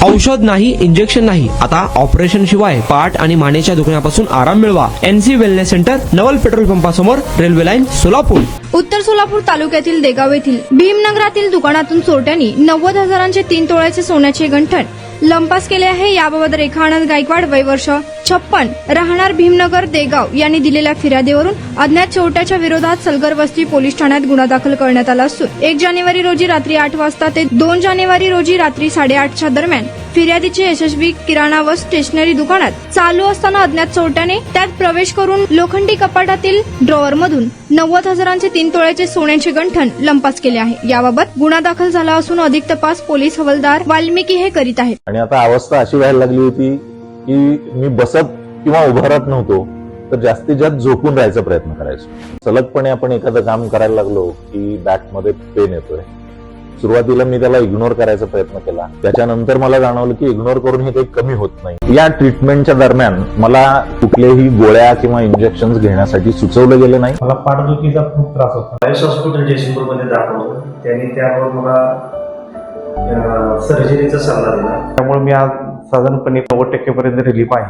औषध नाही, इंजेक्शन नाही, आता ऑपरेशन शिवाय पाठ आणि मानेच्या दुखण्यापासून आराम मिळवा. NC वेलनेस सेंटर, नवल पेट्रोल पंपासमोर, रेल्वे लाईन, सोलापूर. उत्तर सोलापूर तालुक्यातील देगाव येथील भीमनगरातील दुकानातून चोरट्यांनी 90,000चे 3 तोळ्याचे सोन्याचे गंठण लंपास केले आहे. याबाबत रेखा आनंद गायकवाड, वय वर्ष 56, राहणार भीमनगर देगाव यांनी दिलेल्या फिर्यादीवरून अज्ञात चोरट्याच्या विरोधात सलगर वस्ती पोलीस ठाण्यात गुन्हा दाखल करण्यात आला असून 1 जानेवारी रोजी रात्री 8 वाजता ते 2 जानेवारी रोजी रात्री 8:30च्या दरम्यान फिर्यादीचे यशस्वी किराणा व स्टेशनरी दुकानात चालू असताना अज्ञात चोरट्याने त्यात प्रवेश करून लोखंडी कपाटातील ड्रॉवर मधून 90,000चे 3 तोळ्याचे सोन्याचे गंठण लंपास केले आहे. याबाबत गुन्हा दाखल झाला असून अधिक तपास पोलीस हवालदार वाल्मिकी हे करीत आहेत. आणि आता अवस्था अशी व्हायला लागली होती की मी बसत किंवा उभा राहत नव्हतो, तर जास्तीत जास्त झोपून राहायचा प्रयत्न करायचो. सलगपणे आपण एखादं काम करायला लागलो की बॅकमध्ये पेन येतोय. सुरुवातीला मी त्याला इग्नोर करायचा प्रयत्न केला. त्याच्यानंतर मला जाणवलं की इग्नोर करून हे काही कमी होत नाही. या ट्रीटमेंटच्या दरम्यान मला कुठलेही गोळ्या किंवा इंजेक्शन घेण्यासाठी सुचवलं गेलं नाही. मला पाठदुखीचा खूप त्रास होता. आयुष हॉस्पिटल जयसिंगपूरमध्ये दाखवलं. त्यांनी त्यावर मला सर्जरीचा सल्ला दिला. त्यामुळे मी आज साधारणपणे 90% पर्यंत रिलीफ आहे.